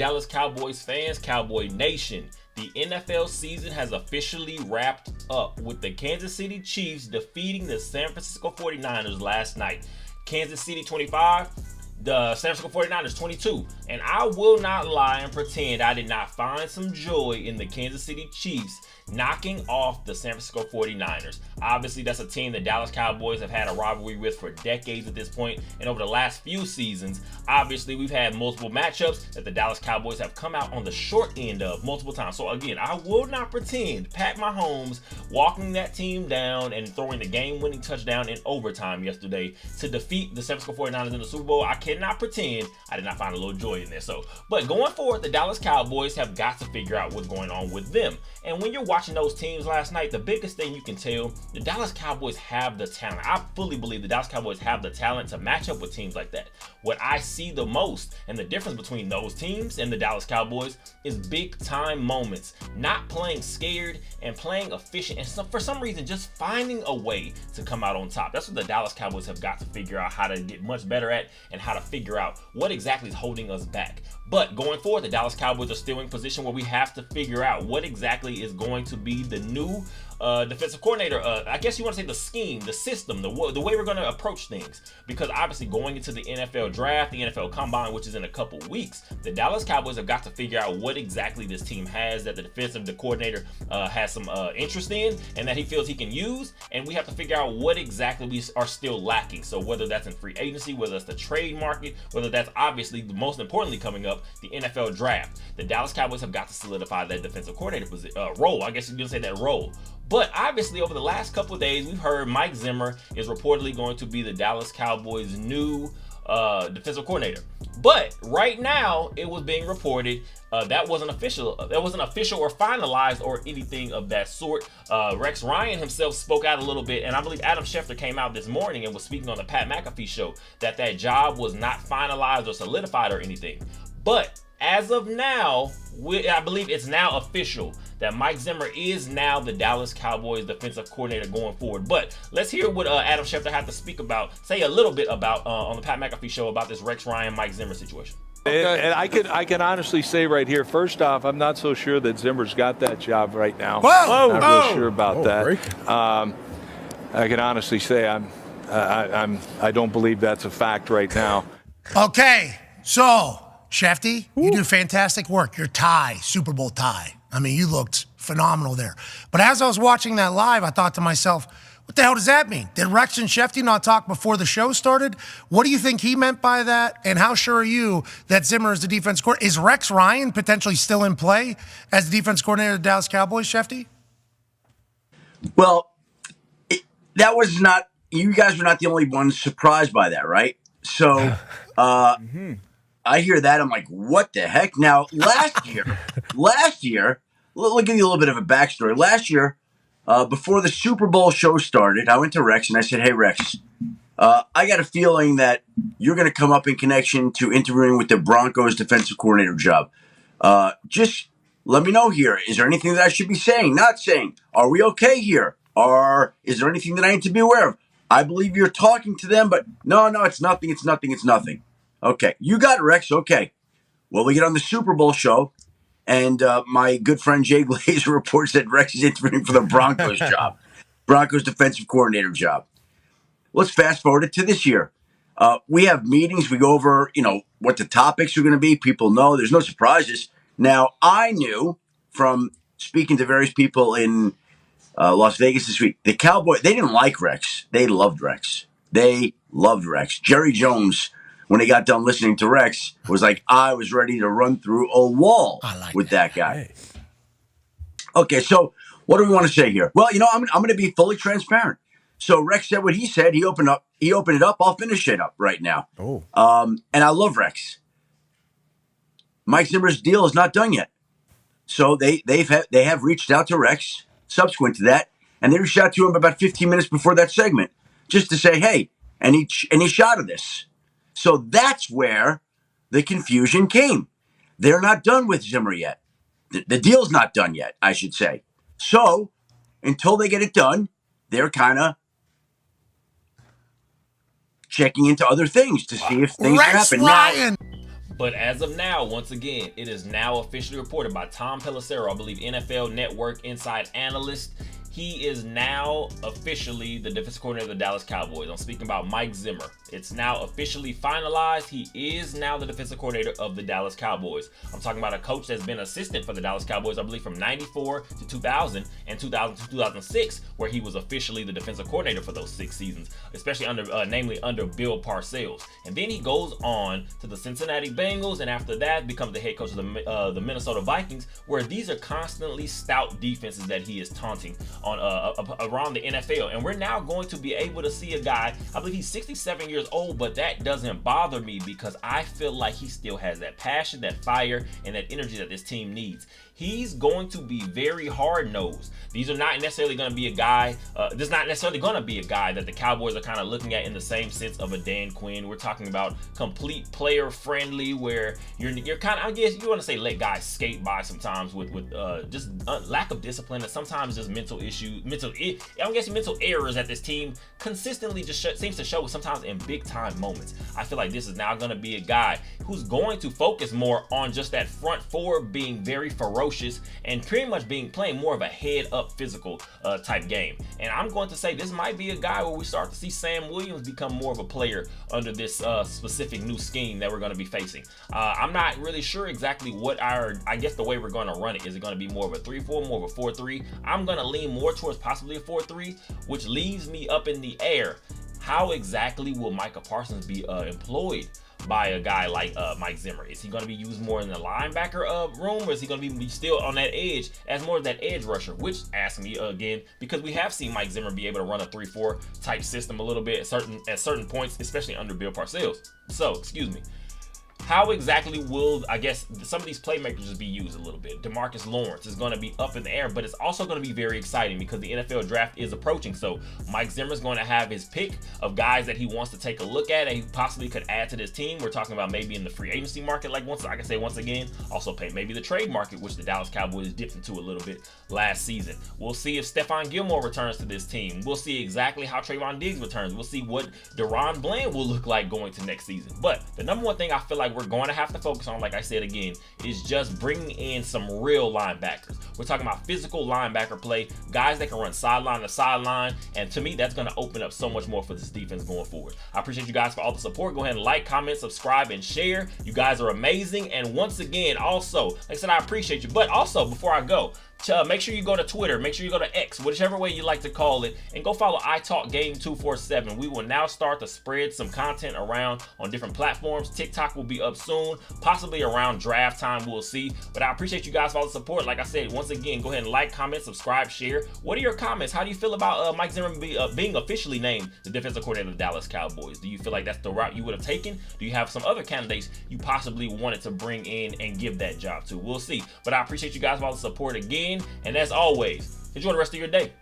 Dallas Cowboys fans, Cowboy Nation. The NFL season has officially wrapped up with the Kansas City Chiefs defeating the San Francisco 49ers last night. Kansas City 25, the San Francisco 49ers 22. And I will not lie and pretend I did not find some joy in the Kansas City Chiefs knocking off the San Francisco 49ers. Obviously, that's a team the Dallas Cowboys have had a rivalry with for decades at this point, and over the last few seasons, obviously, we've had multiple matchups that the Dallas Cowboys have come out on the short end of multiple times. So again, I will not pretend Pat Mahomes walking that team down and throwing the game-winning touchdown in overtime yesterday to defeat the San Francisco 49ers in the Super Bowl. I cannot pretend I did not find a little joy in there. But going forward, the Dallas Cowboys have got to figure out what's going on with them. And when you're watching those teams last night, the biggest thing you can tell, the Dallas Cowboys have the talent. I fully believe the Dallas Cowboys have the talent to match up with teams like that. What I see the most and the difference between those teams and the Dallas Cowboys is big time moments, not playing scared and playing efficient, and for some reason just finding a way to come out on top. That's what the Dallas Cowboys have got to figure out how to get much better at, and how to figure out what exactly is holding us back. But going forward, the Dallas Cowboys are still in position where we have to figure out what exactly is going to be the new defensive coordinator. I guess you want to say the scheme, the system, the way we're going to approach things. Because obviously going into the NFL draft, the NFL combine, which is in a couple weeks, the Dallas Cowboys have got to figure out what exactly this team has that the defensive coordinator has some interest in and that he feels he can use. And we have to figure out what exactly we are still lacking. So whether that's in free agency, whether it's the trade market, whether that's obviously the most importantly coming up, the NFL draft. The Dallas Cowboys have got to solidify that defensive coordinator role. I guess you can say that role. But obviously, over the last couple of days, we've heard Mike Zimmer is reportedly going to be the Dallas Cowboys' new defensive coordinator. But right now, it was being reported that wasn't official. That wasn't official or finalized or anything of that sort. Rex Ryan himself spoke out a little bit, and I believe Adam Schefter came out this morning and was speaking on the Pat McAfee show that job was not finalized or solidified or anything. But as of now, I believe it's now official that Mike Zimmer is now the Dallas Cowboys defensive coordinator going forward. But let's hear what Adam Schefter had to say a little bit about on the Pat McAfee show about this Rex Ryan, Mike Zimmer situation. And I can honestly say right here, first off, I'm not so sure that Zimmer's got that job right now. Whoa! Not real sure about that. I can honestly say I don't believe that's a fact right now. Okay, so Shefty, you do fantastic work. Your tie, Super Bowl tie. I mean, you looked phenomenal there. But as I was watching that live, I thought to myself, what the hell does that mean? Did Rex and Shefty not talk before the show started? What do you think he meant by that? And how sure are you that Zimmer is the defense coordinator? Is Rex Ryan potentially still in play as the defense coordinator of the Dallas Cowboys, Shefty? Well, that was not, you guys were not the only ones surprised by that, right? So, I hear that. I'm like, what the heck? Now, last year, let me give you a little bit of a backstory. Last year, before the Super Bowl show started, I went to Rex and I said, hey, Rex, I got a feeling that you're going to come up in connection to interviewing with the Broncos defensive coordinator job. Just let me know here. Is there anything that I should be saying, not saying? Are we okay here? Or is there anything that I need to be aware of? I believe you're talking to them, but no, it's nothing. It's nothing. Okay, you got it, Rex. Okay. Well, we get on the Super Bowl show, and my good friend Jay Glazer reports that Rex is interviewing for the Broncos job, Broncos defensive coordinator job. Let's fast forward it to this year. We have meetings. We go over, what the topics are going to be. People know. There's no surprises. Now, I knew from speaking to various people in Las Vegas this week, the Cowboys, they didn't like Rex. They loved Rex. Jerry Jones, when he got done listening to Rex, was like, I was ready to run through a wall with that guy. Hey. Okay, so what do we want to say here? Well, I'm going to be fully transparent. So Rex said what he said. He opened it up. I'll finish it up right now. Oh. And I love Rex. Mike Zimmer's deal is not done yet. So they have reached out to Rex subsequent to that, and they reached out to him about 15 minutes before that segment just to say, hey, any shot of this. So that's where the confusion came. They're not done with Zimmer yet. The deal's not done yet, I should say. So until they get it done, they're kind of checking into other things to see if things happen. Ryan. But as of now, once again, it is now officially reported by Tom Pelissero, I believe NFL Network inside analyst. He is now officially the defensive coordinator of the Dallas Cowboys. I'm speaking about Mike Zimmer. It's now officially finalized. He is now the defensive coordinator of the Dallas Cowboys. I'm talking about a coach that's been assistant for the Dallas Cowboys, I believe, from 94 to 2000 and 2000 to 2006, where he was officially the defensive coordinator for those 6 seasons, especially namely under Bill Parcells. And then he goes on to the Cincinnati Bengals, and after that becomes the head coach of the Minnesota Vikings, where these are constantly stout defenses that he is taunting on around the NFL. And we're now going to be able to see a guy, I believe he's 67 years old, but that doesn't bother me because I feel like he still has that passion, that fire, and that energy that this team needs. He's going to be very hard-nosed. These are not necessarily going to be a guy, this is not necessarily going to be a guy that the Cowboys are kind of looking at in the same sense of a Dan Quinn. We're talking about complete player-friendly, where you're kind of, I guess you want to say, let guys skate by sometimes with just lack of discipline and sometimes just mental issues, I'm guessing mental errors that this team consistently just seems to show sometimes in big-time moments. I feel like this is now going to be a guy who's going to focus more on just that front four being very ferocious and pretty much playing more of a head-up physical type game. And I'm going to say this might be a guy where we start to see Sam Williams become more of a player under this specific new scheme that we're going to be facing. I'm not really sure exactly what I guess the way we're going to run it. Is it going to be more of a 3-4, more of a 4-3? I'm going to lean more towards possibly a 4-3, which leaves me up in the air. How exactly will Micah Parsons be employed by a guy like Mike Zimmer? Is he going to be used more in the linebacker room, or is he going to be still on that edge as more of that edge rusher? Which asks me again, because we have seen Mike Zimmer be able to run a 3-4 type system a little bit at certain points, especially under Bill Parcells. So, excuse me. How exactly will, I guess, some of these playmakers just be used a little bit? DeMarcus Lawrence is going to be up in the air, but it's also going to be very exciting because the NFL draft is approaching. So Mike Zimmer is going to have his pick of guys that he wants to take a look at and he possibly could add to this team. We're talking about maybe in the free agency market, like once again, also maybe the trade market, which the Dallas Cowboys dipped into a little bit last season. We'll see if Stephon Gilmore returns to this team. We'll see exactly how Trayvon Diggs returns. We'll see what Deron Bland will look like going to next season. But the number one thing I feel like we're going to have to focus on, like I said again, is just bringing in some real linebackers. We're talking about physical linebacker play, guys that can run sideline to sideline, and to me, that's going to open up so much more for this defense going forward. I appreciate you guys for all the support. Go ahead and like, comment, subscribe, and share. You guys are amazing. And once again, also, like I said, I appreciate you. But also, before I go, make sure you go to Twitter, make sure you go to X, whichever way you like to call it, and go follow iTalkGame247. We will now start to spread some content around on different platforms. TikTok will be up soon, possibly around draft time, we'll see. But I appreciate you guys for all the support. Like I said, once again, go ahead and like, comment, subscribe, share. What are your comments? How do you feel about Mike Zimmer being officially named the defensive coordinator of the Dallas Cowboys? Do you feel like that's the route you would have taken? Do you have some other candidates you possibly wanted to bring in and give that job to? We'll see. But I appreciate you guys for all the support again. And as always, enjoy the rest of your day.